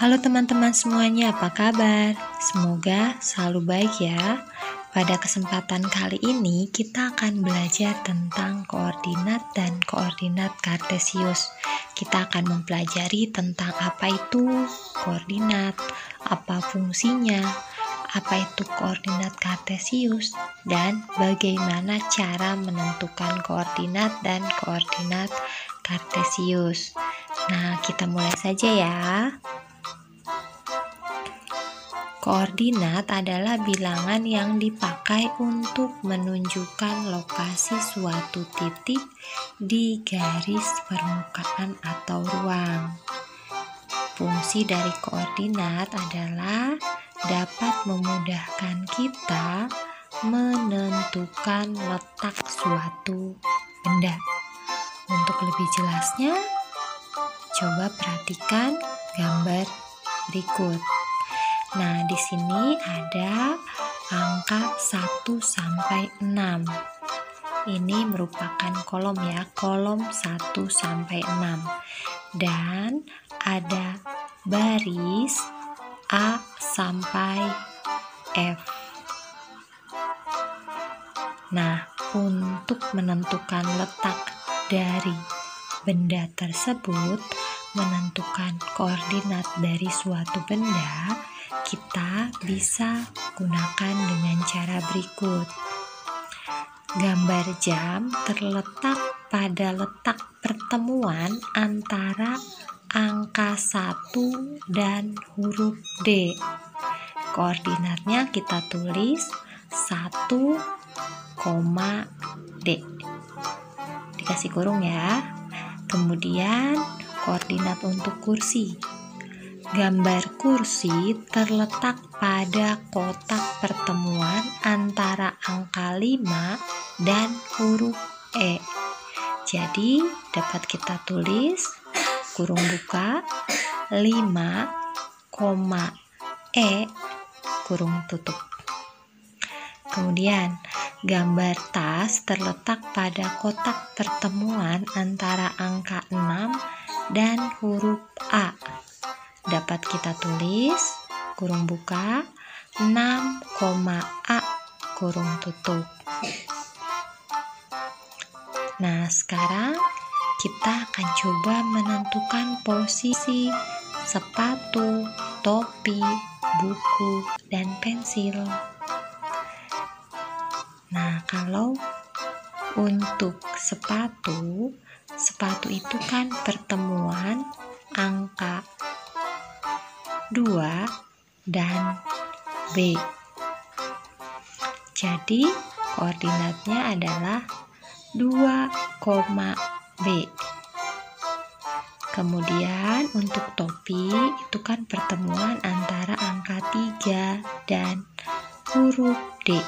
Halo teman-teman semuanya, apa kabar? Semoga selalu baik ya. Pada kesempatan kali ini kita akan belajar tentang koordinat dan koordinat kartesius. Kita akan mempelajari tentang apa itu koordinat, apa fungsinya, apa itu koordinat kartesius, dan bagaimana cara menentukan koordinat dan koordinat kartesius. Nah, kita mulai saja ya. Koordinat adalah bilangan yang dipakai untuk menunjukkan lokasi suatu titik di garis permukaan atau ruang. Fungsi dari koordinat adalah dapat memudahkan kita menentukan letak suatu benda. Untuk lebih jelasnya, coba perhatikan gambar berikut. Nah, di sini ada angka 1 sampai 6. Ini merupakan kolom ya, kolom 1 sampai 6. Dan ada baris A sampai F. Nah, untuk menentukan letak dari benda tersebut, menentukan koordinat dari suatu benda, kita bisa gunakan dengan cara berikut. Gambar jam terletak pada letak pertemuan antara angka 1 dan huruf D. Koordinatnya kita tulis 1, D. Dikasih kurung ya. Kemudian koordinat untuk kursi. Gambar kursi terletak pada kotak pertemuan antara angka 5 dan huruf E. Jadi dapat kita tulis kurung buka 5, E kurung tutup. Kemudian gambar tas terletak pada kotak pertemuan antara angka 6 dan huruf A. Dapat kita tulis kurung buka 6, A kurung tutup. Nah, sekarang kita akan coba menentukan posisi sepatu, topi, buku, dan pensil. Nah, kalau untuk sepatu itu kan pertemuan angka 2 dan B. Jadi koordinatnya adalah 2, B. Kemudian untuk topi itu kan pertemuan antara angka 3 dan huruf D.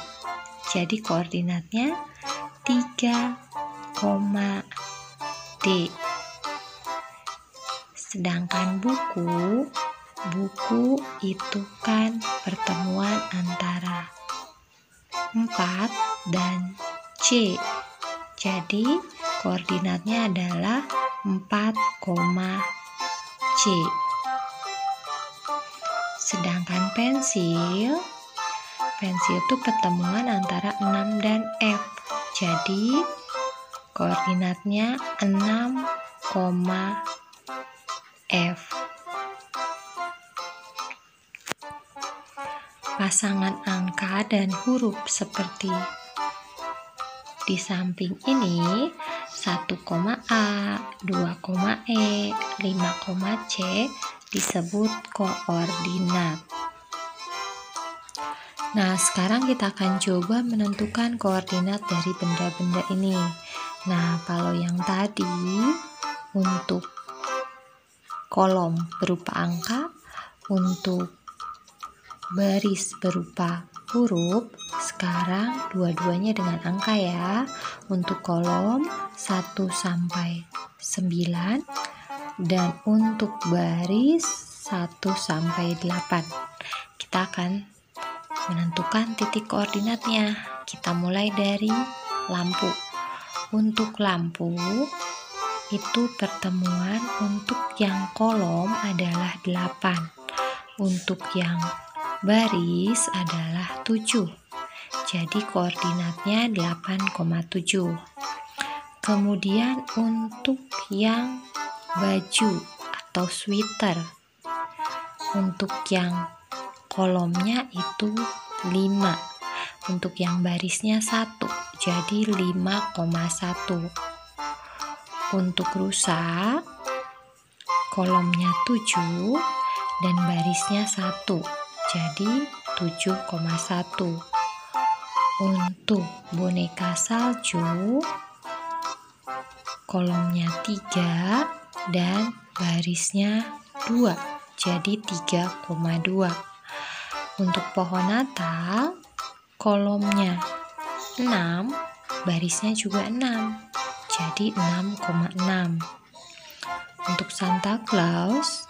Jadi koordinatnya 3, D. Sedangkan buku itu kan pertemuan antara 4 dan C. Jadi koordinatnya adalah 4, C. Sedangkan pensil itu pertemuan antara 6 dan F. Jadi koordinatnya 6, F. Pasangan angka dan huruf seperti di samping ini 1, A, 2, E, 5, C disebut koordinat. Nah, sekarang kita akan coba menentukan koordinat dari benda-benda ini. Nah, kalau yang tadi untuk kolom berupa angka, untuk baris berupa huruf, sekarang dua-duanya dengan angka ya. Untuk kolom 1 sampai 9 dan untuk baris 1 sampai 8. Kita akan menentukan titik koordinatnya. Kita mulai dari lampu. Untuk lampu itu pertemuan untuk yang kolom adalah 8. Untuk yang baris adalah 7. Jadi koordinatnya 8,7. Kemudian untuk yang baju atau sweater, untuk yang kolomnya itu 5. Untuk yang barisnya 1. Jadi 5,1. Untuk rusa, kolomnya 7 dan barisnya 1. Jadi 7,1. Untuk boneka salju, kolomnya 3 dan barisnya 2. Jadi 3,2. Untuk pohon Natal, kolomnya 6, barisnya juga 6. Jadi 6,6. Untuk Santa Claus,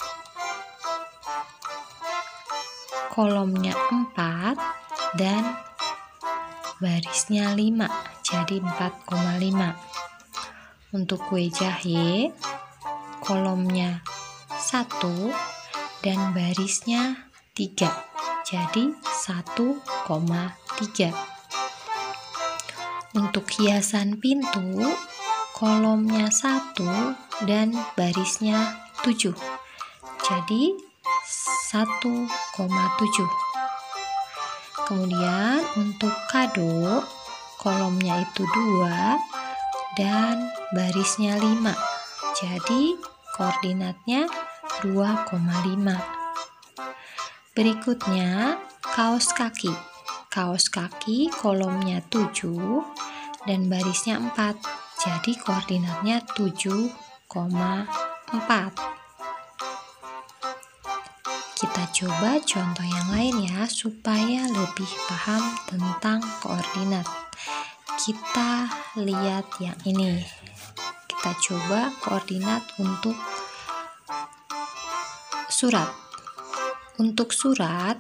kolomnya 4 dan barisnya 5. Jadi 4,5. Untuk kue jahe, kolomnya 1 dan barisnya 3. Jadi 1,3. Untuk hiasan pintu, kolomnya 1 dan barisnya 7. Jadi 1,7. Kemudian untuk kado, kolomnya itu 2 dan barisnya 5. Jadi koordinatnya 2,5. Berikutnya kaos kaki. Kaos kaki kolomnya 7 dan barisnya 4. Jadi koordinatnya 7,4. Kita coba contoh yang lain ya, supaya lebih paham tentang koordinat. Kita lihat yang ini. Kita coba koordinat untuk surat. Untuk surat,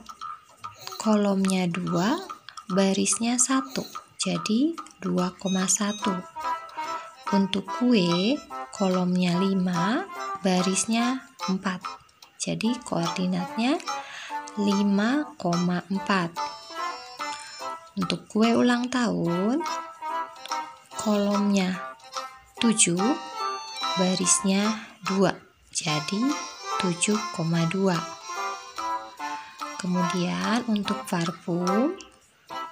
kolomnya 2, barisnya 1. Jadi 2,1. Untuk kue, kolomnya 5, barisnya 4. Jadi koordinatnya 5,4. Untuk kue ulang tahun, kolomnya 7, barisnya 2. Jadi 7,2. Kemudian untuk parfum,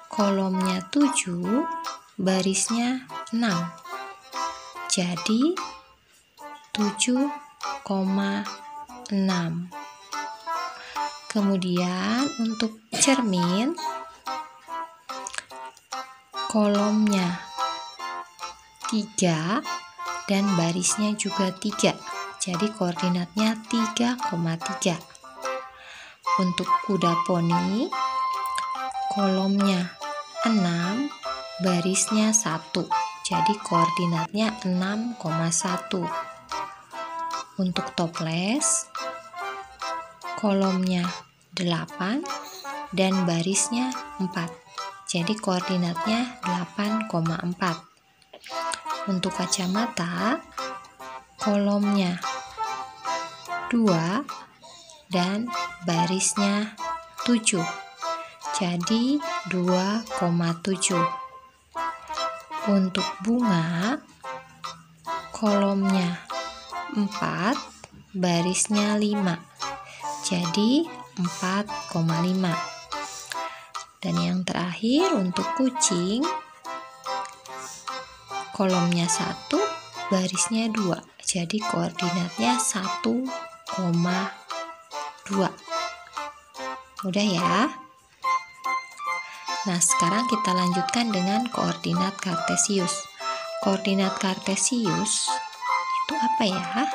kolomnya 7, barisnya 6. Jadi 7,6. Kemudian untuk cermin, kolomnya 3 dan barisnya juga 3. Jadi koordinatnya 3,3. Untuk kuda poni, kolomnya 6, barisnya 1. Jadi koordinatnya 6,1. Untuk toples, kolomnya 8 dan barisnya 4. Jadi koordinatnya 8,4. Untuk kacamata, kolomnya 2 dan barisnya 7. Jadi 2,7. Untuk bunga, kolomnya 4, barisnya 5. Jadi 4,5. Dan yang terakhir untuk kucing, kolomnya 1, barisnya 2. Jadi koordinatnya 1,2. Mudah ya? Nah, sekarang kita lanjutkan dengan koordinat kartesius. Koordinat kartesius itu apa ya?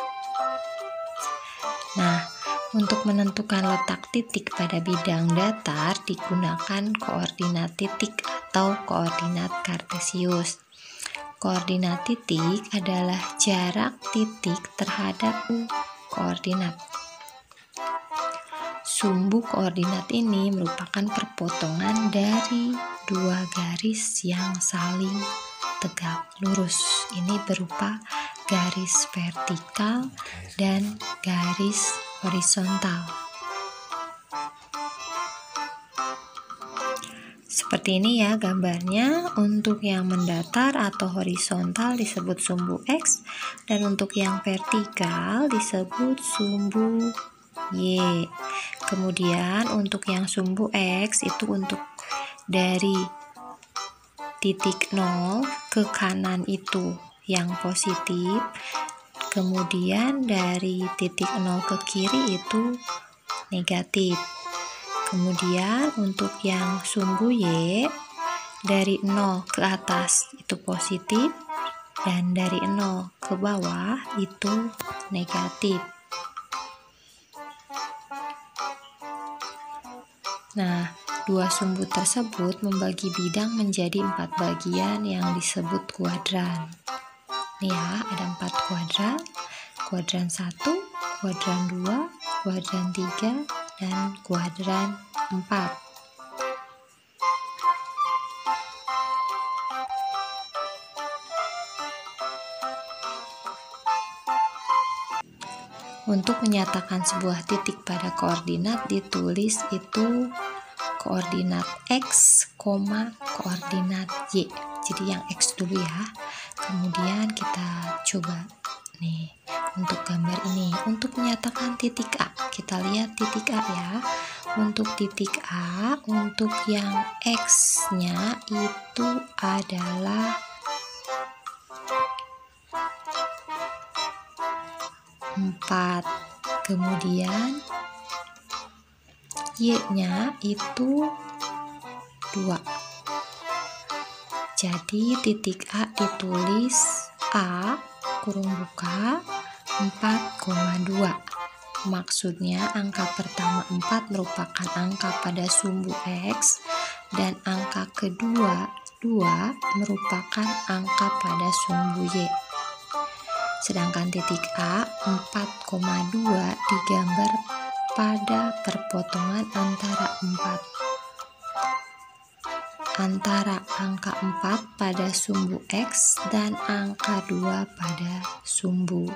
Nah, untuk menentukan letak titik pada bidang datar digunakan koordinat titik atau koordinat kartesius. Koordinat titik adalah jarak titik terhadap koordinat. Sumbu koordinat ini merupakan perpotongan dari dua garis yang saling tegak lurus. Ini berupa garis vertikal dan garis horizontal. Seperti ini ya gambarnya. Untuk yang mendatar atau horizontal disebut sumbu X, dan untuk yang vertikal disebut sumbu Y. Kemudian untuk yang sumbu X itu untuk dari titik 0 ke kanan itu yang positif, kemudian dari titik 0 ke kiri itu negatif. Kemudian untuk yang sumbu Y dari 0 ke atas itu positif, dan dari 0 ke bawah itu negatif. Nah, dua sumbu tersebut membagi bidang menjadi 4 bagian yang disebut kuadran. Nih ya, ada 4 kuadran. Kuadran 1, kuadran 2, kuadran 3, dan kuadran 4. Untuk menyatakan sebuah titik pada koordinat ditulis itu koordinat X, koordinat Y. Jadi yang X dulu ya. Kemudian kita coba nih untuk gambar ini. Untuk menyatakan titik A, kita lihat titik A ya. Untuk titik A, untuk yang X-nya itu adalah 4. Kemudian Y-nya itu 2. Jadi titik A ditulis A kurung buka 4,2. Maksudnya angka pertama 4 merupakan angka pada sumbu X, dan angka kedua 2 merupakan angka pada sumbu Y. Sedangkan titik A 4,2 digambar pada perpotongan antara angka 4 pada sumbu X dan angka 2 pada sumbu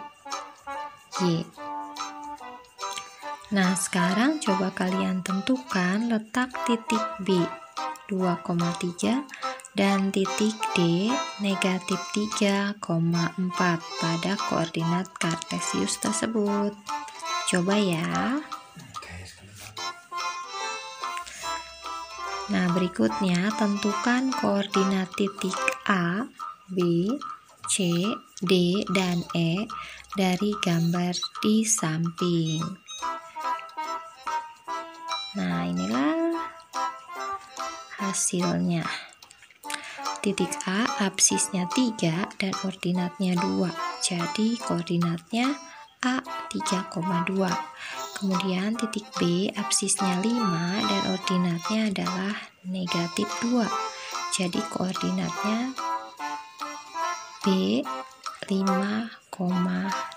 Y. Nah, sekarang coba kalian tentukan letak titik B 2,3 dan titik D negatif 3,4 pada koordinat kartesius tersebut. Coba ya. Nah, berikutnya tentukan koordinat titik A, B, C, D, dan E dari gambar di samping. Nah, inilah hasilnya. Titik A absisnya 3 dan ordinatnya 2. Jadi koordinatnya A 3,2. Kemudian titik B absisnya 5 dan ordinatnya adalah negatif 2. Jadi koordinatnya B 5,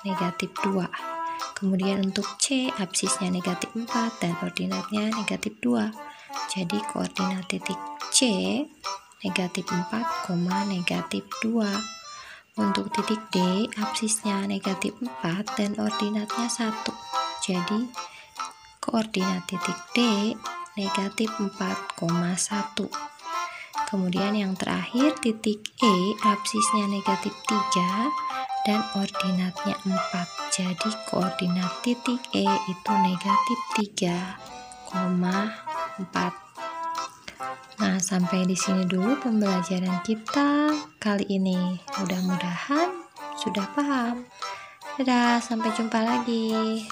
negatif 2. Kemudian untuk C absisnya negatif 4 dan ordinatnya negatif 2. Jadi koordinat titik C negatif 4, negatif 2. Untuk titik D absisnya negatif 4 dan ordinatnya 1. Jadi koordinat titik D negatif 4,1. Kemudian yang terakhir titik E absisnya negatif 3 dan ordinatnya 4. Jadi koordinat titik E itu negatif 3,4. Nah, sampai di sini dulu pembelajaran kita kali ini. Mudah-mudahan sudah paham. Dadah, sampai jumpa lagi.